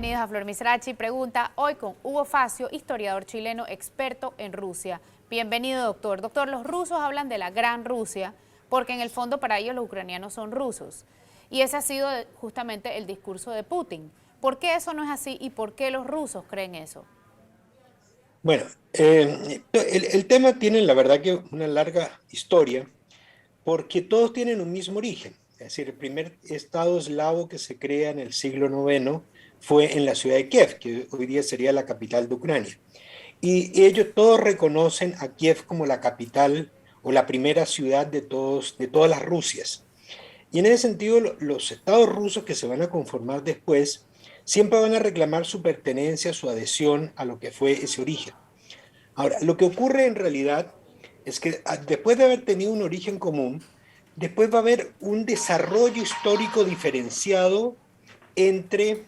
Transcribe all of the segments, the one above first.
bienvenidos a Flor Misrachi Pregunta, hoy con Hugo Facio, historiador chileno experto en Rusia. Bienvenido, doctor. Doctor, los rusos hablan de la Gran Rusia porque en el fondo para ellos los ucranianos son rusos. Y ese ha sido justamente el discurso de Putin. ¿Por qué eso no es así y por qué los rusos creen eso? Bueno, el tema tiene la verdad que una larga historia porque todos tienen un mismo origen. Es decir, el primer estado eslavo que se crea en el siglo IX fue en la ciudad de Kiev, que hoy día sería la capital de Ucrania. Y ellos todos reconocen a Kiev como la capital o la primera ciudad de todas las Rusias. Y en ese sentido, los estados rusos que se van a conformar después siempre van a reclamar su pertenencia, su adhesión a lo que fue ese origen. Ahora, lo que ocurre en realidad es que después de haber tenido un origen común, después va a haber un desarrollo histórico diferenciado entre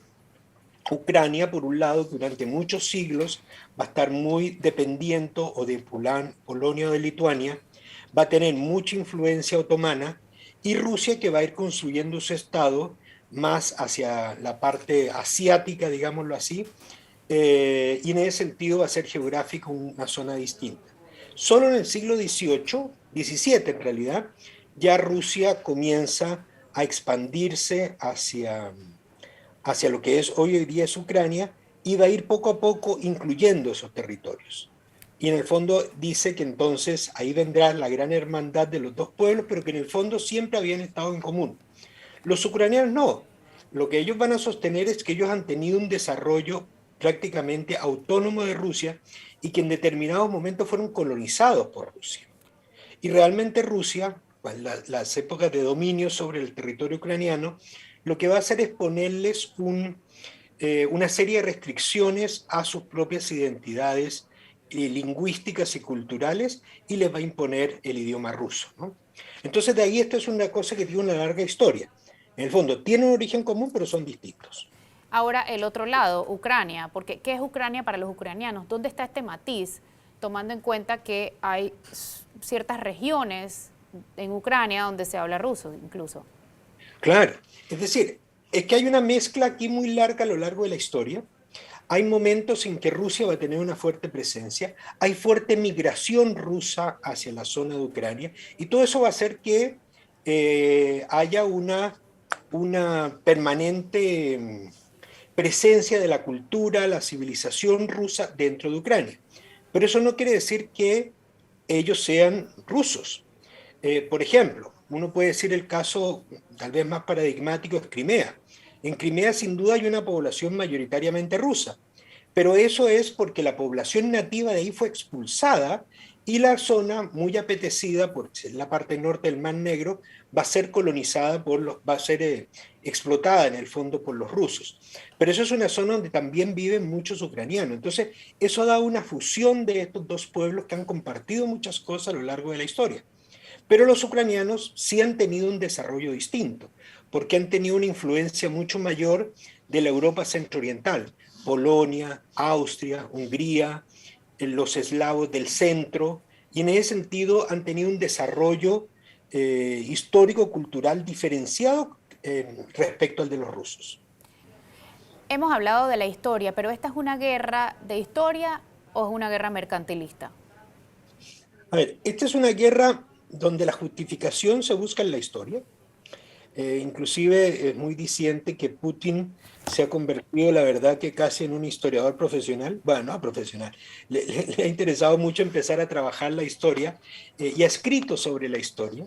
Ucrania, por un lado, que durante muchos siglos va a estar muy dependiente o de Polonia o de Lituania, va a tener mucha influencia otomana, y Rusia, que va a ir construyendo su estado más hacia la parte asiática, digámoslo así, y en ese sentido va a ser geográfico una zona distinta. Solo en el siglo XVIII, XVII en realidad, ya Rusia comienza a expandirse hacia lo que es hoy en día es Ucrania, y va a ir poco a poco incluyendo esos territorios. Y en el fondo dice que entonces ahí vendrá la gran hermandad de los dos pueblos, pero que en el fondo siempre habían estado en común. Los ucranianos no. Lo que ellos van a sostener es que ellos han tenido un desarrollo prácticamente autónomo de Rusia y que en determinados momentos fueron colonizados por Rusia. Y realmente Rusia, en las épocas de dominio sobre el territorio ucraniano, lo que va a hacer es ponerles una serie de restricciones a sus propias identidades lingüísticas y culturales, y les va a imponer el idioma ruso, ¿no? Entonces de ahí esto es una cosa que tiene una larga historia. En el fondo tienen un origen común, pero son distintos. Ahora, el otro lado, Ucrania, porque ¿qué es Ucrania para los ucranianos? ¿Dónde está este matiz, tomando en cuenta que hay ciertas regiones en Ucrania donde se habla ruso incluso? Claro, es decir, es que hay una mezcla aquí muy larga a lo largo de la historia. Hay momentos en que Rusia va a tener una fuerte presencia, hay fuerte migración rusa hacia la zona de Ucrania, y todo eso va a hacer que haya una permanente presencia de la cultura, la civilización rusa dentro de Ucrania. Pero eso no quiere decir que ellos sean rusos. Por ejemplo, uno puede decir el caso tal vez más paradigmático es Crimea. En Crimea sin duda hay una población mayoritariamente rusa, pero eso es porque la población nativa de ahí fue expulsada, y la zona muy apetecida por la parte norte del Mar Negro va a ser colonizada va a ser explotada en el fondo por los rusos. Pero eso es una zona donde también viven muchos ucranianos. Entonces, eso da una fusión de estos dos pueblos que han compartido muchas cosas a lo largo de la historia. Pero los ucranianos sí han tenido un desarrollo distinto, porque han tenido una influencia mucho mayor de la Europa centrooriental, Polonia, Austria, Hungría, los eslavos del centro, y en ese sentido han tenido un desarrollo histórico-cultural diferenciado respecto al de los rusos. Hemos hablado de la historia, pero ¿esta es una guerra de historia o es una guerra mercantilista? A ver, esta es una guerra donde la justificación se busca en la historia. Inclusive es muy diciente que Putin se ha convertido, la verdad, que casi en un historiador profesional. Bueno, no profesional, le ha interesado mucho empezar a trabajar la historia, y ha escrito sobre la historia.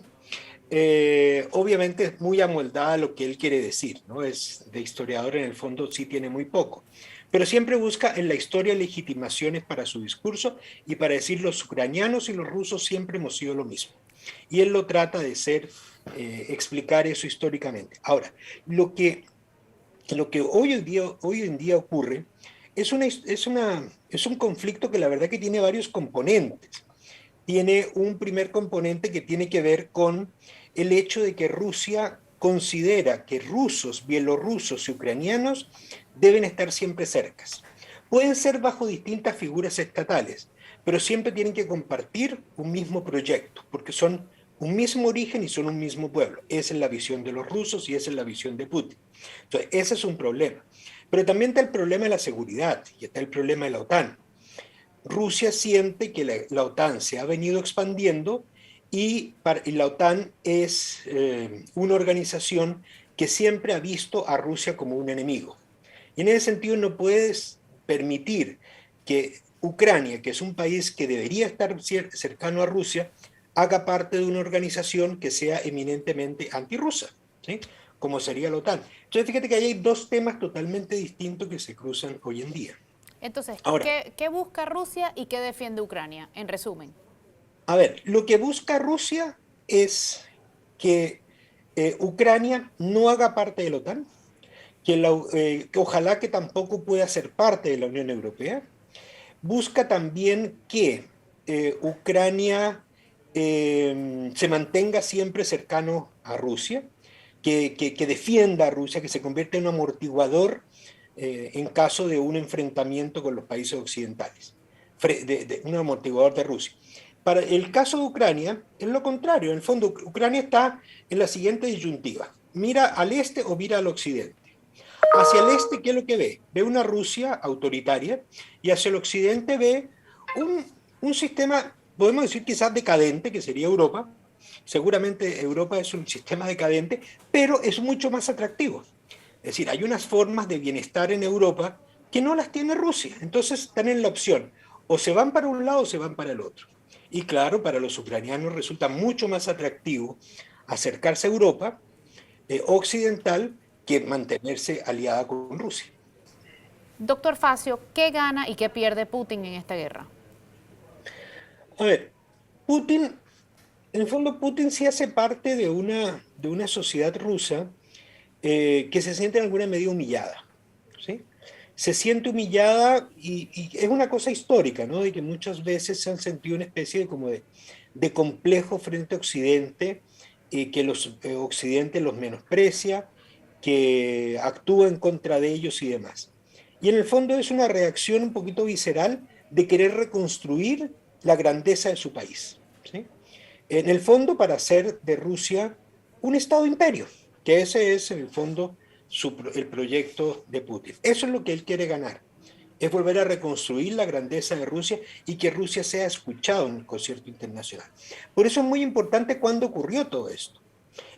Obviamente es muy amoldada a lo que él quiere decir, ¿no? Es de historiador, en el fondo sí tiene muy poco, pero siempre busca en la historia legitimaciones para su discurso y para decir los ucranianos y los rusos siempre hemos sido lo mismo. Y él lo trata de explicar eso históricamente. Ahora, lo que hoy en día ocurre es un conflicto que la verdad que tiene varios componentes. Tiene un primer componente que tiene que ver con el hecho de que Rusia considera que rusos, bielorrusos y ucranianos deben estar siempre cercas. Pueden ser bajo distintas figuras estatales, pero siempre tienen que compartir un mismo proyecto, porque son un mismo origen y son un mismo pueblo. Esa es la visión de los rusos y esa es la visión de Putin. Entonces, ese es un problema. Pero también está el problema de la seguridad y está el problema de la OTAN. Rusia siente que la OTAN se ha venido expandiendo y la OTAN es una organización que siempre ha visto a Rusia como un enemigo. Y en ese sentido no puedes permitir que Ucrania, que es un país que debería estar cercano a Rusia, haga parte de una organización que sea eminentemente antirrusa, ¿sí? Como sería la OTAN. Entonces fíjate que ahí hay dos temas totalmente distintos que se cruzan hoy en día. Entonces, Ahora, ¿qué busca Rusia y qué defiende Ucrania? En resumen. a ver, lo que busca Rusia es que Ucrania no haga parte de la OTAN, que ojalá que tampoco pueda ser parte de la Unión Europea. Busca también que Ucrania se mantenga siempre cercano a Rusia, que defienda a Rusia, que se convierta en un amortiguador en caso de un enfrentamiento con los países occidentales, un amortiguador de Rusia. Para el caso de Ucrania, es lo contrario. En el fondo, Ucrania está en la siguiente disyuntiva. ¿Mira al este o mira al occidente? Hacia el este, ¿qué es lo que ve? Ve una Rusia autoritaria y hacia el occidente ve un sistema, podemos decir quizás decadente, que sería Europa. Seguramente Europa es un sistema decadente, pero es mucho más atractivo. Es decir, hay unas formas de bienestar en Europa que no las tiene Rusia. Entonces están en la opción, o se van para un lado o se van para el otro. Y claro, para los ucranianos resulta mucho más atractivo acercarse a Europa occidental que mantenerse aliada con Rusia. Doctor Facio, ¿qué gana y qué pierde Putin en esta guerra? A ver, Putin, en el fondo Putin sí hace parte de una sociedad rusa que se siente en alguna medida humillada, ¿sí? Se siente humillada y es una cosa histórica, ¿no? De que muchas veces se han sentido una especie de, como de complejo frente a Occidente, que los Occidente los menosprecia, que actúa en contra de ellos y demás. Y en el fondo es una reacción un poquito visceral de querer reconstruir la grandeza de su país, ¿sí? En el fondo para hacer de Rusia un Estado imperio, que ese es en el fondo el proyecto de Putin. Eso es lo que él quiere ganar, es volver a reconstruir la grandeza de Rusia y que Rusia sea escuchado en el concierto internacional. Por eso es muy importante cuándo ocurrió todo esto.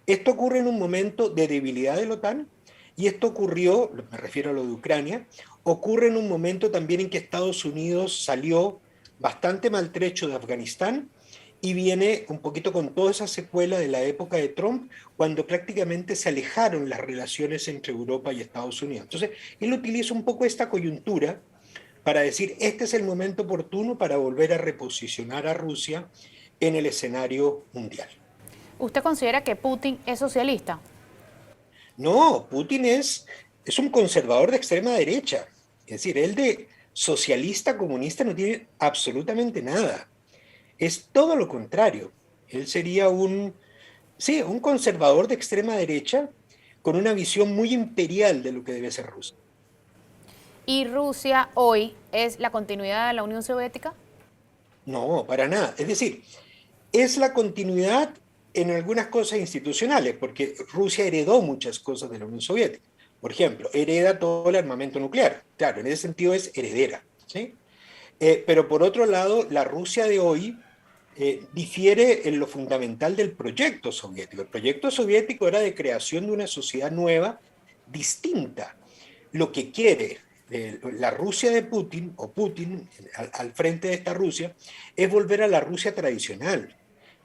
Esto ocurre en un momento de debilidad de la OTAN y esto ocurrió, me refiero a lo de Ucrania, ocurre en un momento también en que Estados Unidos salió bastante maltrecho de Afganistán y viene un poquito con toda esa secuela de la época de Trump, cuando prácticamente se alejaron las relaciones entre Europa y Estados Unidos. Entonces, él utiliza un poco esta coyuntura para decir, este es el momento oportuno para volver a reposicionar a Rusia en el escenario mundial. ¿Usted considera que Putin es socialista? No, Putin es un conservador de extrema derecha. Es decir, él de socialista comunista no tiene absolutamente nada. Es todo lo contrario. Él sería sí, un conservador de extrema derecha con una visión muy imperial de lo que debe ser Rusia. ¿Y Rusia hoy es la continuidad de la Unión Soviética? No, para nada. Es decir, es la continuidad en algunas cosas institucionales, porque Rusia heredó muchas cosas de la Unión Soviética. Por ejemplo, hereda todo el armamento nuclear. Claro, en ese sentido es heredera, ¿sí? Pero por otro lado, la Rusia de hoy difiere en lo fundamental del proyecto soviético. El proyecto soviético era de creación de una sociedad nueva, distinta. Lo que quiere la Rusia de Putin, o Putin al frente de esta Rusia, es volver a la Rusia tradicional,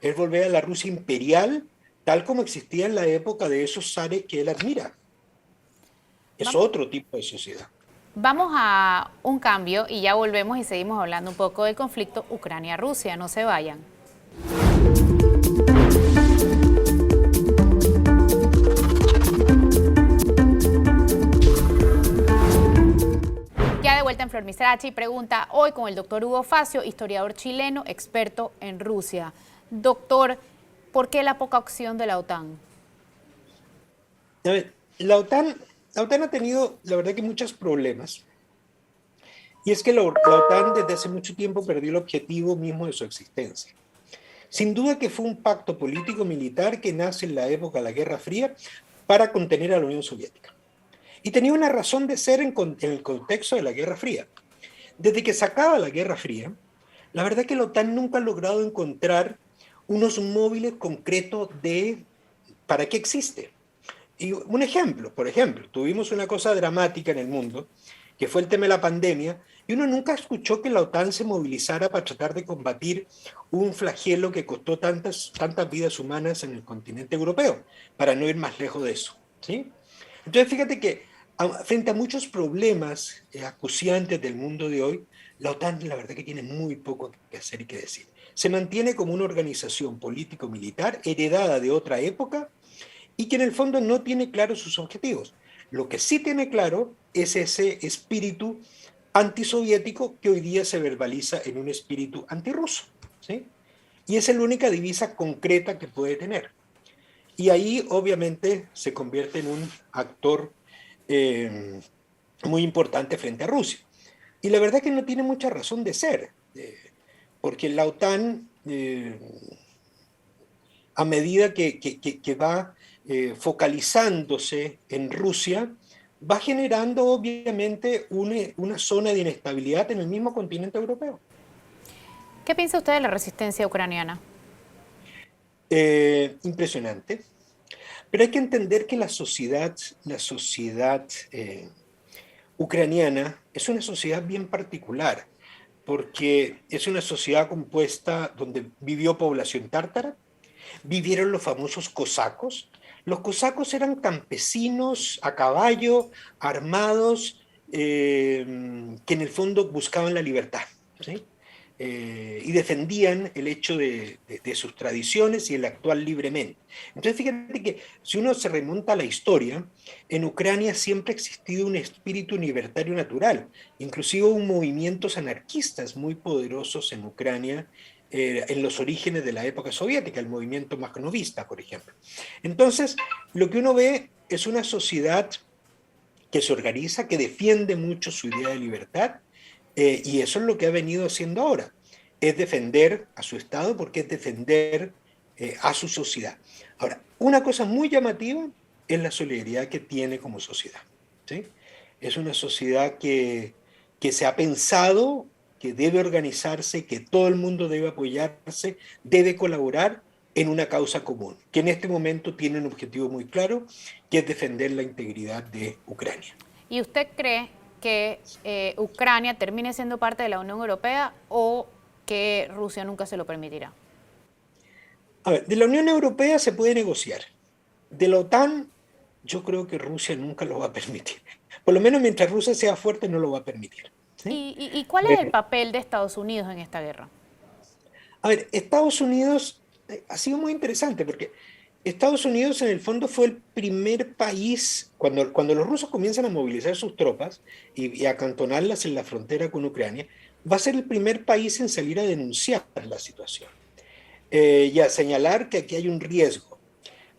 es volver a la Rusia imperial, tal como existía en la época de esos zares que él admira. Es Vamos, otro tipo de sociedad. vamos a un cambio y ya volvemos y seguimos hablando un poco del conflicto Ucrania-Rusia. No se vayan. Ya de vuelta en Flor Misrachi, pregunta hoy con el doctor Hugo Facio, historiador chileno, experto en Rusia. Doctor, ¿por qué la poca opción de la OTAN? A ver, la OTAN ha tenido, la verdad, que muchos problemas. Y es que la OTAN desde hace mucho tiempo perdió el objetivo mismo de su existencia. Sin duda que fue un pacto político-militar que nace en la época de la Guerra Fría para contener a la Unión Soviética. Y tenía una razón de ser en el contexto de la Guerra Fría. Desde que se acaba la Guerra Fría, la verdad es que la OTAN nunca ha logrado encontrar unos móviles concretos de para qué existe. Y un ejemplo, por ejemplo, tuvimos una cosa dramática en el mundo, que fue el tema de la pandemia, y uno nunca escuchó que la OTAN se movilizara para tratar de combatir un flagelo que costó tantas vidas humanas en el continente europeo, para no ir más lejos de eso. ¿Sí? Entonces, fíjate que frente a muchos problemas acuciantes del mundo de hoy, la OTAN la verdad que tiene muy poco que hacer y que decir. Se mantiene como una organización político-militar heredada de otra época y que en el fondo no tiene claros sus objetivos. Lo que sí tiene claro es ese espíritu antisoviético que hoy día se verbaliza en un espíritu antirruso, ¿sí? Y esa es la única divisa concreta que puede tener. Y ahí obviamente se convierte en un actor eh, muy importante frente a Rusia. Y la verdad es que no tiene mucha razón de ser, porque la OTAN, a medida que va focalizándose en Rusia, va generando obviamente una zona de inestabilidad en el mismo continente europeo. ¿Qué piensa usted de la resistencia ucraniana? Impresionante. Pero hay que entender que la sociedad ucraniana es una sociedad bien particular, porque es una sociedad compuesta donde vivió población tártara, vivieron los famosos cosacos. Los cosacos eran campesinos a caballo, armados, que en el fondo buscaban la libertad, ¿sí? Y defendían el hecho de sus tradiciones y el actuar libremente. Entonces, fíjate que si uno se remonta a la historia, en Ucrania siempre ha existido un espíritu libertario natural, inclusive hubo movimientos anarquistas muy poderosos en Ucrania en los orígenes de la época soviética, el movimiento makhnovista, por ejemplo. Entonces, lo que uno ve es una sociedad que se organiza, que defiende mucho su idea de libertad, y eso es lo que ha venido haciendo ahora, es defender a su Estado porque es defender a su sociedad. Ahora, una cosa muy llamativa es la solidaridad que tiene como sociedad, ¿sí? Es una sociedad que se ha pensado que debe organizarse, que todo el mundo debe apoyarse, debe colaborar en una causa común, que en este momento tiene un objetivo muy claro, que es defender la integridad de Ucrania. ¿Y usted cree que Ucrania termine siendo parte de la Unión Europea o que Rusia nunca se lo permitirá? A ver, de la Unión Europea se puede negociar. De la OTAN, yo creo que Rusia nunca lo va a permitir. Por lo menos mientras Rusia sea fuerte, no lo va a permitir. ¿Sí? ¿Y cuál es el papel de Estados Unidos en esta guerra? A ver, Estados Unidos ha sido muy interesante porque Estados Unidos en el fondo fue el primer país, cuando los rusos comienzan a movilizar sus tropas y a acantonarlas en la frontera con Ucrania, va a ser el primer país en salir a denunciar la situación y a señalar que aquí hay un riesgo.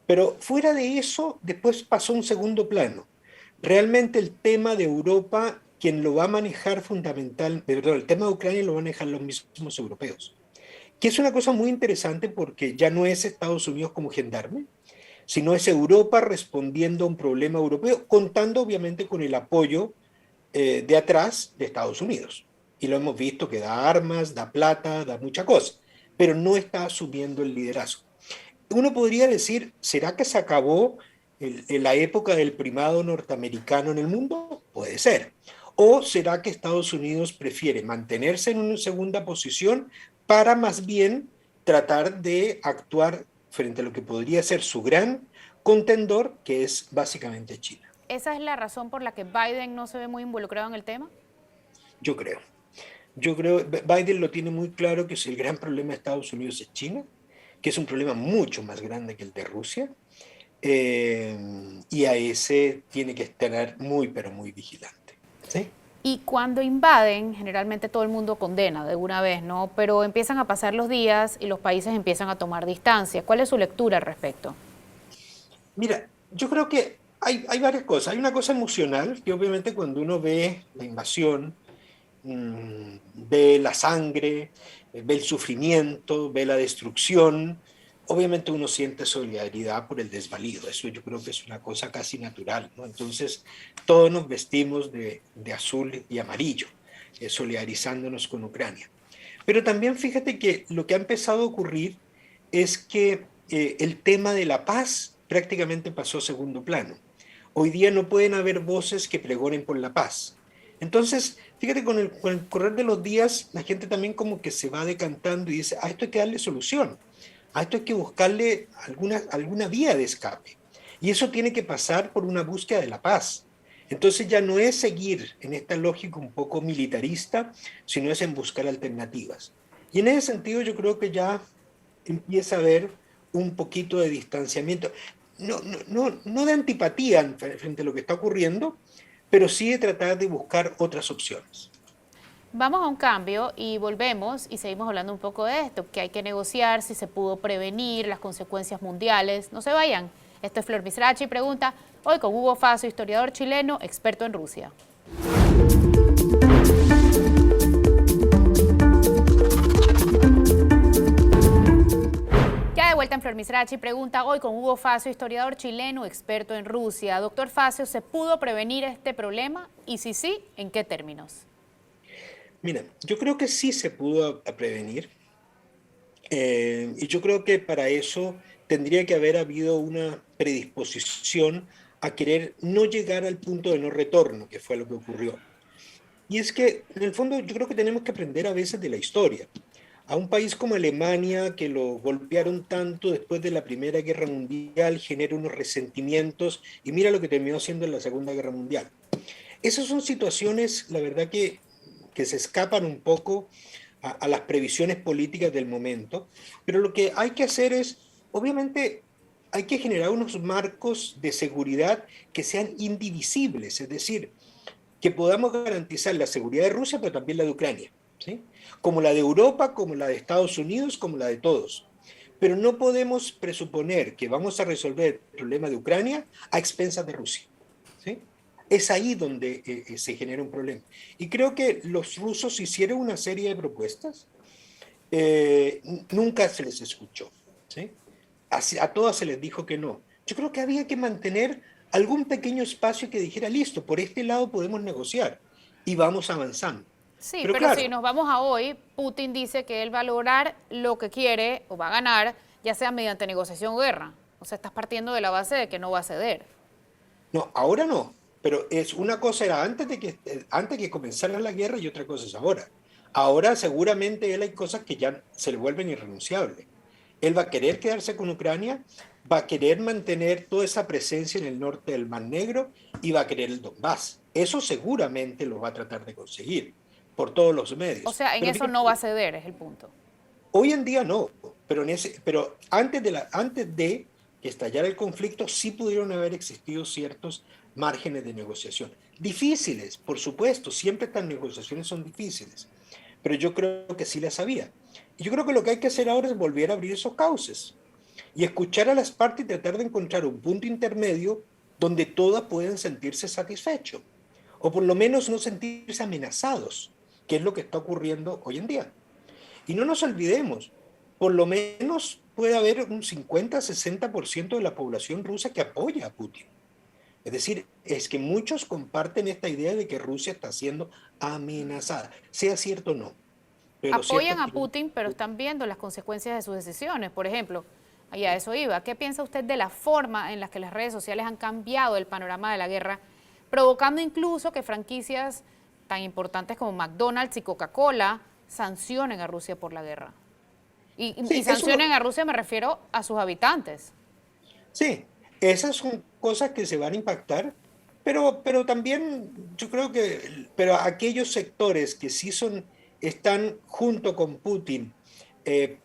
Pero fuera de eso, después pasó a un segundo plano. Realmente el tema de Europa, quien lo va a manejar perdón, el tema de Ucrania lo van a manejar los mismos europeos, que es una cosa muy interesante porque ya no es Estados Unidos como gendarme, sino es Europa respondiendo a un problema europeo, contando obviamente con el apoyo de atrás de Estados Unidos. Y lo hemos visto que da armas, da plata, da mucha cosa, pero no está asumiendo el liderazgo. Uno podría decir, ¿será que se acabó la época del primado norteamericano en el mundo? Puede ser. ¿O será que Estados Unidos prefiere mantenerse en una segunda posición para más bien tratar de actuar frente a lo que podría ser su gran contendor, que es básicamente China? ¿Esa es la razón por la que Biden no se ve muy involucrado en el tema? Yo creo. Yo creo, Biden lo tiene muy claro que el gran problema de Estados Unidos es China, que es un problema mucho más grande que el de Rusia, y a ese tiene que estar muy, pero muy vigilante. ¿Sí? Y cuando invaden, generalmente todo el mundo condena de una vez, ¿no? Pero empiezan a pasar los días y los países empiezan a tomar distancia. ¿Cuál es su lectura al respecto? Mira, yo creo que hay varias cosas. Hay una cosa emocional, que obviamente cuando uno ve la invasión, ve la sangre, ve el sufrimiento, ve la destrucción, obviamente uno siente solidaridad por el desvalido, eso yo creo que es una cosa casi natural, ¿no? Entonces, todos nos vestimos de azul y amarillo, solidarizándonos con Ucrania. Pero también fíjate que lo que ha empezado a ocurrir es que el tema de la paz prácticamente pasó a segundo plano. Hoy día no pueden haber voces que pregonen por la paz. Entonces, fíjate, con el correr de los días, la gente también como que se va decantando y dice, a esto hay que darle solución, a esto hay que buscarle alguna vía de escape. Y eso tiene que pasar por una búsqueda de la paz. Entonces ya no es seguir en esta lógica un poco militarista, sino es en buscar alternativas. Y en ese sentido yo creo que ya empieza a haber un poquito de distanciamiento, no de antipatía frente a lo que está ocurriendo, pero sí de tratar de buscar otras opciones. Vamos a un cambio y volvemos y seguimos hablando un poco de esto, que hay que negociar, si se pudo prevenir las consecuencias mundiales. No se vayan. Esto es Flor Misrachi pregunta, hoy con Hugo Facio, historiador chileno, experto en Rusia. Ya de vuelta en Flor Misrachi pregunta, hoy con Hugo Facio, historiador chileno, experto en Rusia. Doctor Facio, ¿se pudo prevenir este problema? Y si sí, ¿en qué términos? Mira, yo creo que sí se pudo prevenir, y yo creo que para eso tendría que haber habido una predisposición a querer no llegar al punto de no retorno, que fue lo que ocurrió. Y es que, en el fondo, yo creo que tenemos que aprender a veces de la historia. A un país como Alemania, que lo golpearon tanto después de la Primera Guerra Mundial, genera unos resentimientos, y mira lo que terminó siendo en la Segunda Guerra Mundial. Esas son situaciones, la verdad, que se escapan un poco a las previsiones políticas del momento, pero lo que hay que hacer es, obviamente, hay que generar unos marcos de seguridad que sean indivisibles, es decir, que podamos garantizar la seguridad de Rusia, pero también la de Ucrania, ¿sí? Como la de Europa, como la de Estados Unidos, como la de todos. Pero no podemos presuponer que vamos a resolver el problema de Ucrania a expensas de Rusia, ¿sí? Es ahí donde se genera un problema. Y creo que los rusos hicieron una serie de propuestas, eh, nunca se les escuchó, ¿sí? A todas se les dijo que no. Yo creo que había que mantener algún pequeño espacio que dijera, listo, por este lado podemos negociar y vamos avanzando. Sí, Pero pero si claro, nos vamos a hoy, Putin dice que él va a lograr lo que quiere o va a ganar, ya sea mediante negociación o guerra. O sea, estás partiendo de la base de que no va a ceder. no, ahora no, pero es una cosa era antes que comenzara la guerra y otra cosa es ahora. Ahora seguramente él hay cosas que ya se le vuelven irrenunciables. Él va a querer quedarse con Ucrania, va a querer mantener toda esa presencia en el norte del Mar Negro y va a querer el Donbass. Eso seguramente lo va a tratar de conseguir por todos los O medios. sea, en Pero eso fíjate, no va a ceder, es el punto. hoy en día no, pero antes de que estallara el conflicto sí pudieron haber existido ciertos márgenes de negociación. Difíciles, por supuesto, siempre estas negociaciones son difíciles, pero yo creo que sí las había. Y yo creo que lo que hay que hacer ahora es volver a abrir esos cauces y escuchar a las partes y tratar de encontrar un punto intermedio donde todas puedan sentirse satisfechos, o por lo menos no sentirse amenazados, que es lo que está ocurriendo hoy en día. Y no nos olvidemos, por lo menos puede haber un 50-60% de la población rusa que apoya a Putin. Es decir, es que muchos comparten esta idea de que Rusia está siendo amenazada, sea cierto o no. Pero lo cierto Apoyan es a que Putin, pero están viendo las consecuencias de sus decisiones. Por ejemplo, allá a eso iba. ¿Qué piensa usted de la forma en la que las redes sociales han cambiado el panorama de la guerra, provocando incluso que franquicias tan importantes como McDonald's y Coca-Cola sancionen a Rusia por la guerra? Y sí, eso sancionen a Rusia me refiero a sus habitantes. sí, esas son cosas que se van a impactar, pero también yo creo que, pero aquellos sectores que sí están junto con Putin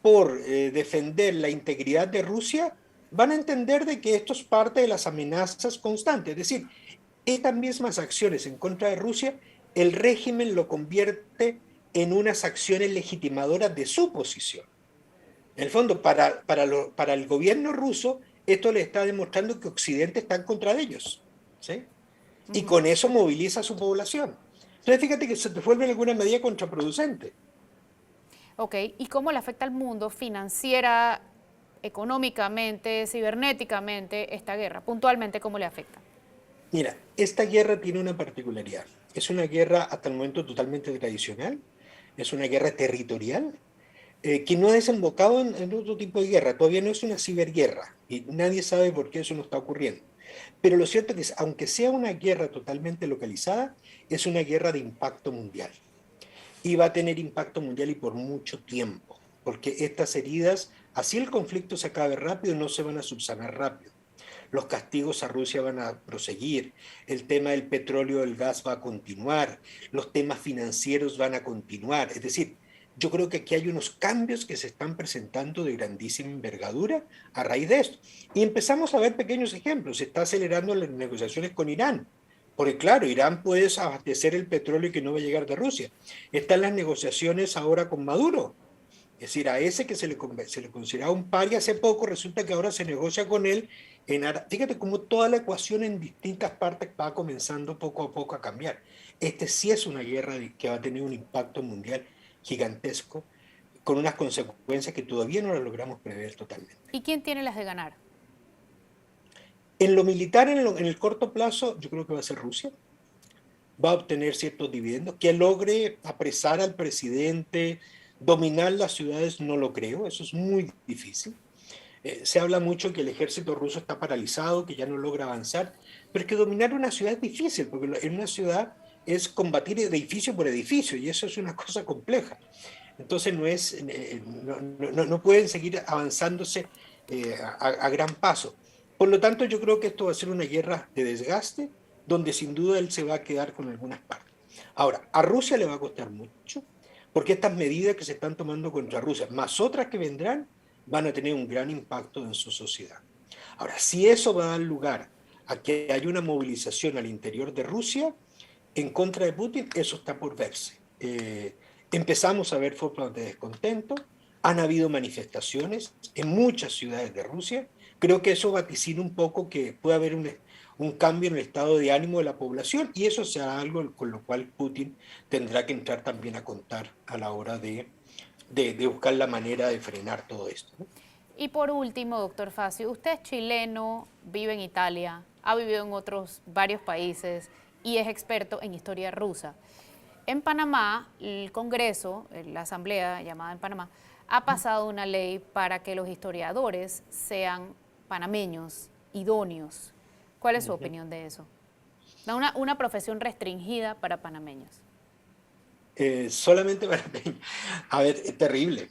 por defender la integridad de Rusia, van a entender de que esto es parte de las amenazas constantes. Es decir, estas mismas acciones en contra de Rusia, el régimen lo convierte en unas acciones legitimadoras de su posición. En el fondo, para el gobierno ruso, esto le está demostrando que Occidente está en contra de ellos, ¿sí? Y con eso moviliza a su población. Entonces, fíjate que se te vuelve en alguna medida contraproducente. Ok, ¿y cómo le afecta al mundo financiera, económicamente, cibernéticamente, esta guerra? Puntualmente, ¿cómo le afecta? Mira, esta guerra tiene una particularidad. Es una guerra hasta el momento totalmente tradicional, es una guerra territorial, que no ha desembocado en otro tipo de guerra. Todavía no es una ciberguerra y nadie sabe por qué eso no está ocurriendo. Pero lo cierto es que, aunque sea una guerra totalmente localizada, es una guerra de impacto mundial. Y va a tener impacto mundial y por mucho tiempo, porque estas heridas, así el conflicto se acabe rápido, no se van a subsanar rápido. Los castigos a Rusia van a proseguir, el tema del petróleo, del gas va a continuar, los temas financieros van a continuar. Es decir, yo creo que aquí hay unos cambios que se están presentando de grandísima envergadura a raíz de esto. Y empezamos a ver pequeños ejemplos. Se está acelerando las negociaciones con Irán. Porque claro, Irán puede abastecer el petróleo que no va a llegar de Rusia. Están las negociaciones ahora con Maduro. Es decir, a ese que se le consideraba un paria hace poco, resulta que ahora se negocia con él. Fíjate cómo toda la ecuación en distintas partes va comenzando poco a poco a cambiar. Este sí es una guerra que va a tener un impacto mundial gigantesco, con unas consecuencias que todavía no las logramos prever totalmente. ¿Y quién tiene las de ganar? En lo militar, en el corto plazo, yo creo que va a ser Rusia. Va a obtener ciertos dividendos. Que logre apresar al presidente, dominar las ciudades, no lo creo, eso es muy difícil. Se habla mucho que el ejército ruso está paralizado, que ya no logra avanzar, pero es que dominar una ciudad es difícil, porque en una ciudad es combatir edificio por edificio, y eso es una cosa compleja. Entonces no pueden seguir avanzándose a gran paso. Por lo tanto, yo creo que esto va a ser una guerra de desgaste, donde sin duda él se va a quedar con algunas partes. Ahora, a Rusia le va a costar mucho, porque estas medidas que se están tomando contra Rusia, más otras que vendrán, van a tener un gran impacto en su sociedad. Ahora, si eso va a dar lugar a que haya una movilización al interior de Rusia en contra de Putin, eso está por verse. Empezamos a ver formas de descontento, han habido manifestaciones en muchas ciudades de Rusia. Creo que eso vaticina un poco que puede haber un cambio en el estado de ánimo de la población, y eso será algo con lo cual Putin tendrá que entrar también a contar a la hora de buscar la manera de frenar todo esto, ¿no? Y por último, doctor Facio, usted es chileno, vive en Italia, ha vivido en otros varios países y es experto en historia rusa. En Panamá, el Congreso, la Asamblea llamada en Panamá, ha pasado una ley para que los historiadores sean panameños, idóneos. ¿Cuál es su opinión de eso? Una profesión restringida para panameños. Solamente panameños. A ver, es terrible.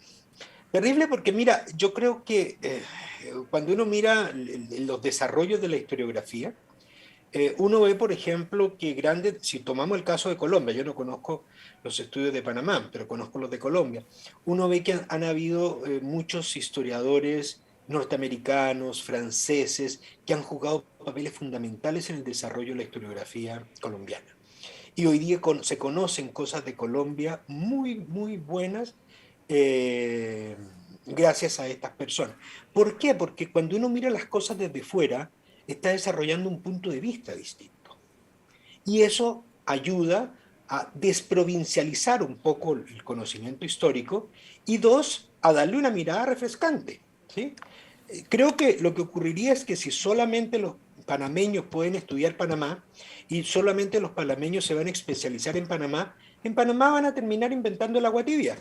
Terrible porque, mira, yo creo que cuando uno mira los desarrollos de la historiografía, uno ve, por ejemplo, que si tomamos el caso de Colombia, yo no conozco los estudios de Panamá, pero conozco los de Colombia, uno ve que han habido muchos historiadores norteamericanos, franceses, que han jugado papeles fundamentales en el desarrollo de la historiografía colombiana. Y hoy día se conocen cosas de Colombia muy, muy buenas, gracias a estas personas. ¿Por qué? Porque cuando uno mira las cosas desde fuera, está desarrollando un punto de vista distinto. Y eso ayuda a desprovincializar un poco el conocimiento histórico y dos, a darle una mirada refrescante, ¿sí? Creo que lo que ocurriría es que si solamente los panameños pueden estudiar Panamá y solamente los panameños se van a especializar en Panamá van a terminar inventando el agua tibia.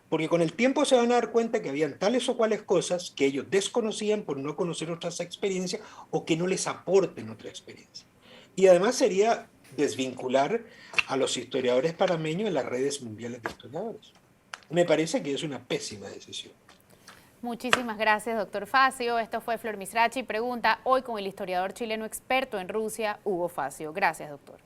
Porque con el tiempo se van a dar cuenta que habían tales o cuales cosas que ellos desconocían por no conocer otras experiencias o que no les aporten otra experiencia. Y además sería desvincular a los historiadores panameños en las redes mundiales de historiadores. Me parece que es una pésima decisión. Muchísimas gracias, doctor Facio. Esto fue Flor Misrachi Pregunta, hoy con el historiador chileno experto en Rusia, Hugo Facio. Gracias, doctor.